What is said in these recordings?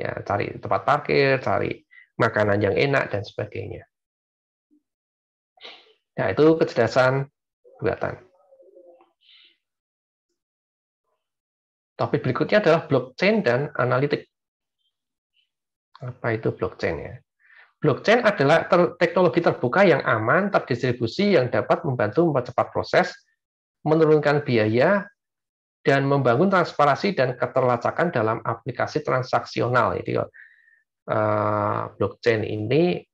ya, cari tempat parkir, cari makanan yang enak dan sebagainya. Nah, itu kecerdasan buatan. Topik berikutnya adalah blockchain dan analitik. Apa itu blockchain ya? Blockchain adalah teknologi terbuka yang aman, terdistribusi, yang dapat membantu mempercepat proses, menurunkan biaya, dan membangun transparansi dan keterlacakan dalam aplikasi transaksional. Jadi, blockchain ini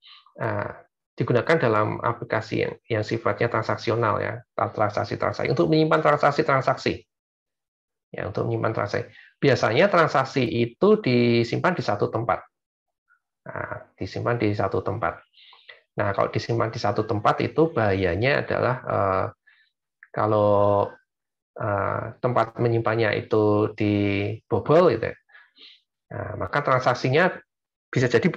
digunakan dalam aplikasi yang sifatnya transaksional, ya, transaksi-transaksi, untuk menyimpan transaksi-transaksi. Ya, untuk menyimpan transaksi. Biasanya transaksi itu disimpan di satu tempat. Nah, disimpan di satu tempat. Nah, kalau disimpan di satu tempat itu bahayanya adalah kalau tempat menyimpannya itu dibobol, gitu ya. Nah, maka transaksinya bisa jadi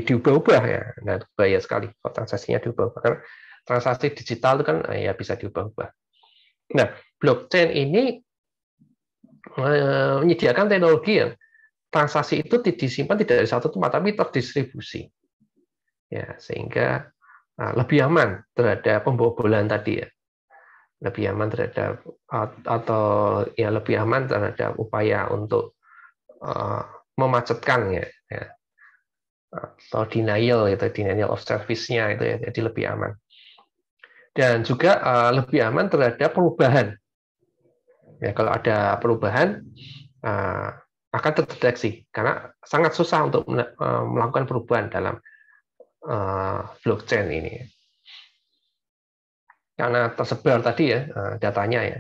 diubah-ubah, ya. Nah, itu bahaya sekali kalau transaksinya diubah-ubah. Karena transaksi digital itu kan ya bisa diubah-ubah. Nah, blockchain ini menyediakan teknologi yang transaksi itu disimpan tidak di satu tempat, tapi terdistribusi. Ya, sehingga lebih aman terhadap pembobolan tadi, ya. Lebih aman terhadap, atau ya lebih aman terhadap upaya untuk memacetkan, ya, atau denial of service-nya itu, ya, jadi lebih aman. Dan juga lebih aman terhadap perubahan. Ya, kalau ada perubahan akan terdeteksi, karena sangat susah untuk melakukan perubahan dalam blockchain ini, karena tersebar tadi, ya, datanya, ya,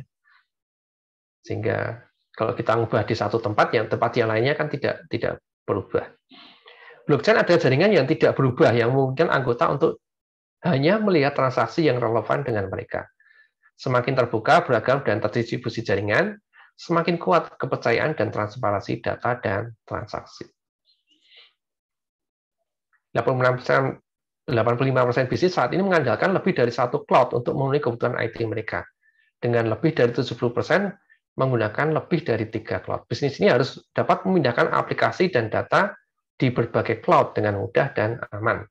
sehingga kalau kita ngubah di satu tempat, yang tempat yang lainnya kan tidak berubah. Blockchain adalah jaringan yang tidak berubah, yang memungkinkan anggota untuk hanya melihat transaksi yang relevan dengan mereka. Semakin terbuka, beragam, dan terdistribusi jaringan, semakin kuat kepercayaan dan transparansi data dan transaksi. 85% bisnis saat ini mengandalkan lebih dari satu cloud untuk memenuhi kebutuhan IT mereka. Dengan lebih dari 70% menggunakan lebih dari 3 cloud. Bisnis ini harus dapat memindahkan aplikasi dan data di berbagai cloud dengan mudah dan aman,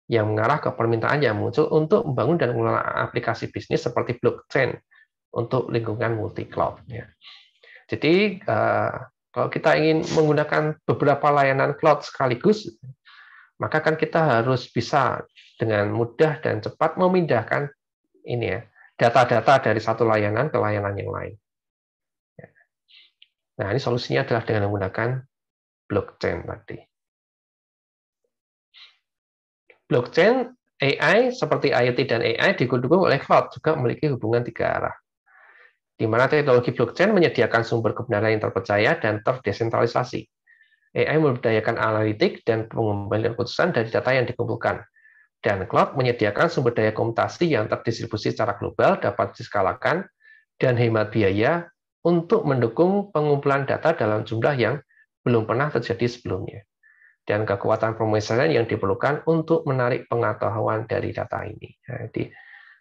yang mengarah ke permintaan yang muncul untuk membangun dan mengelola aplikasi bisnis seperti blockchain untuk lingkungan multi-cloud. Ya. Jadi, kalau kita ingin menggunakan beberapa layanan cloud sekaligus, maka kan kita harus bisa dengan mudah dan cepat memindahkan ini, ya, data-data dari satu layanan ke layanan yang lain. Nah, ini solusinya adalah dengan menggunakan blockchain tadi. Blockchain, AI, seperti IoT dan AI didukung oleh cloud, juga memiliki hubungan 3 arah. Di mana teknologi blockchain menyediakan sumber kebenaran yang terpercaya dan terdesentralisasi. AI memberdayakan analitik dan pengembalian keputusan dari data yang dikumpulkan. Dan cloud menyediakan sumber daya komputasi yang terdistribusi secara global, dapat diskalakan, dan hemat biaya untuk mendukung pengumpulan data dalam jumlah yang belum pernah terjadi sebelumnya. Dan kekuatan pemrosesan yang diperlukan untuk menarik pengetahuan dari data ini. Jadi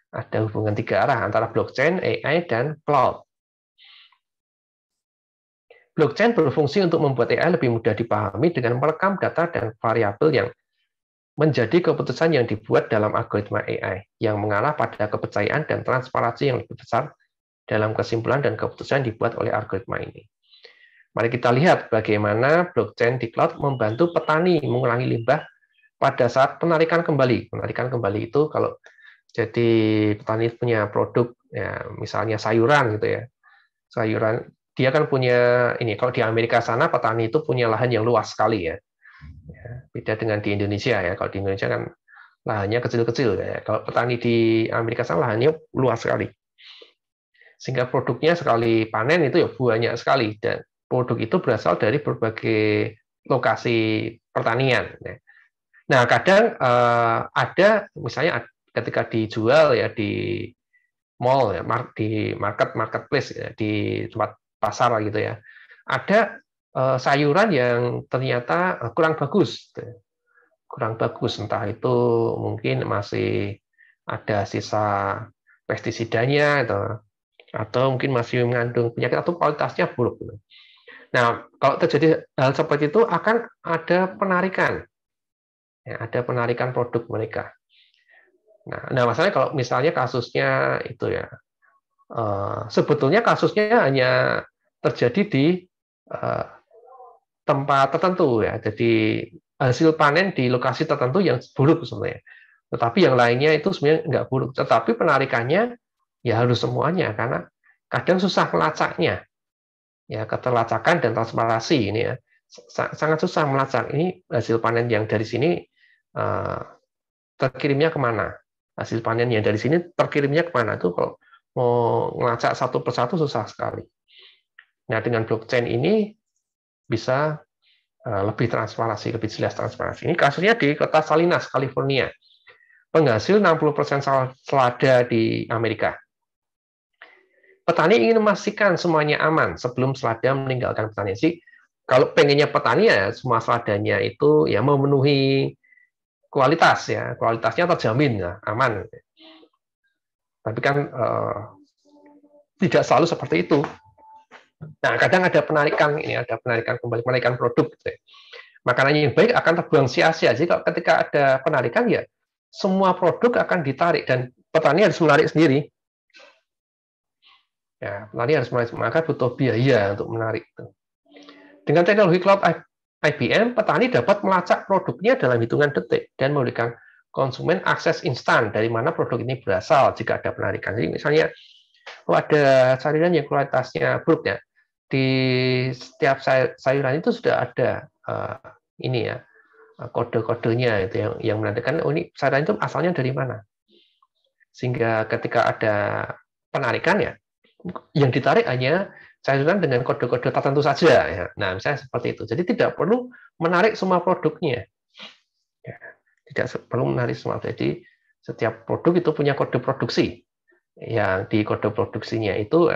ada hubungan 3 arah antara blockchain, AI, dan cloud. Blockchain berfungsi untuk membuat AI lebih mudah dipahami dengan merekam data dan variabel yang menjadi keputusan yang dibuat dalam algoritma AI, yang mengarah pada kepercayaan dan transparansi yang lebih besar dalam kesimpulan dan keputusan yang dibuat oleh algoritma ini. Mari kita lihat bagaimana blockchain di cloud membantu petani mengurangi limbah pada saat penarikan kembali. Penarikan kembali itu kalau jadi petani punya produk, ya, misalnya sayuran gitu, ya. Sayuran, dia kan punya ini, kalau di Amerika sana petani itu punya lahan yang luas sekali, ya. Beda dengan di Indonesia, ya. Kalau di Indonesia kan lahannya kecil-kecil, ya. Kalau petani di Amerika sana lahannya luas sekali. Sehingga produknya sekali panen itu ya banyak sekali, dan produk itu berasal dari berbagai lokasi pertanian. Nah, kadang ada misalnya ketika dijual, ya, di mall, ya, di marketplace, ya, di tempat pasar gitu, ya, ada sayuran yang ternyata kurang bagus, entah itu mungkin masih ada sisa pestisidanya atau mungkin masih mengandung penyakit atau kualitasnya buruk. Nah, kalau terjadi hal seperti itu akan ada penarikan, ya, ada penarikan produk mereka. Nah, masalahnya kalau misalnya kasusnya itu ya, sebetulnya kasusnya hanya terjadi di uh, tempat tertentu ya, jadi hasil panen di lokasi tertentu yang buruk sebenarnya. Tetapi yang lainnya itu sebenarnya nggak buruk. Tetapi penarikannya ya harus semuanya karena kadang susah melacaknya. Ya, keterlacakan dan transparansi ini ya sangat susah melacak ini hasil panen yang dari sini terkirimnya kemana, hasil panen yang dari sini terkirimnya kemana, itu kalau mau melacak satu persatu susah sekali. Nah, dengan blockchain ini bisa lebih transparansi, lebih jelas transparansi. Ini kasusnya di kota Salinas, California, penghasil 60% selada di Amerika. Petani ingin memastikan semuanya aman sebelum selada meninggalkan petani. Jadi kalau pengennya petani ya semua seladanya itu ya memenuhi kualitas ya, kualitasnya terjamin ya, aman. Tapi kan tidak selalu seperti itu. Nah, kadang ada penarikan ini, ada penarikan kembali, penarikan produk. Gitu ya. Makanan yang baik akan terbuang sia-sia. Jadi kalau ketika ada penarikan ya semua produk akan ditarik dan petani harus menarik sendiri. Ya, petani harus menarik, maka butuh biaya untuk menarik. Dengan teknologi cloud IBM, petani dapat melacak produknya dalam hitungan detik dan memberikan konsumen akses instan dari mana produk ini berasal jika ada penarikan. Jadi misalnya, kalau ada sayuran yang kualitasnya buruk ya, di setiap sayuran itu sudah ada ini ya kode-kodenya itu yang menandakan oh ini sayuran itu asalnya dari mana. Sehingga ketika ada penarikan ya, yang ditarik hanya sayuran dengan kode-kode tertentu saja. Ya. Nah, misalnya seperti itu. Jadi tidak perlu menarik semua produknya. Ya, tidak perlu menarik semua. Jadi setiap produk itu punya kode produksi. Yang di kode produksinya itu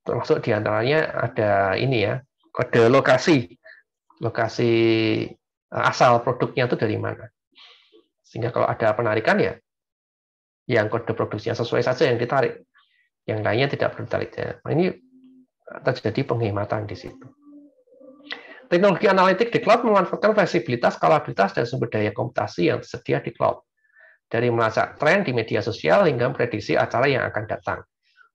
termasuk diantaranya ada ini ya, kode lokasi asal produknya itu dari mana. Sehingga kalau ada penarikan ya, yang kode produksinya sesuai saja yang ditarik. Yang lainnya tidak perlu ditarik. Nah, ini terjadi penghematan di situ. Teknologi analitik di cloud memanfaatkan fleksibilitas, skalabilitas, dan sumber daya komputasi yang tersedia di cloud. Dari melacak tren di media sosial hingga prediksi acara yang akan datang.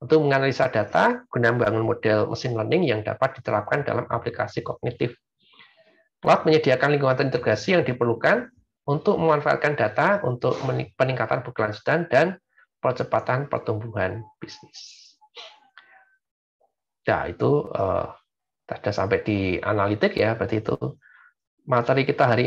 Untuk menganalisa data, guna membangun model machine learning yang dapat diterapkan dalam aplikasi kognitif. Cloud menyediakan lingkungan integrasi yang diperlukan untuk memanfaatkan data untuk peningkatan berkelanjutan dan percepatan pertumbuhan bisnis. Nah, itu sudah sampai di analitik ya, berarti itu materi kita hari ini.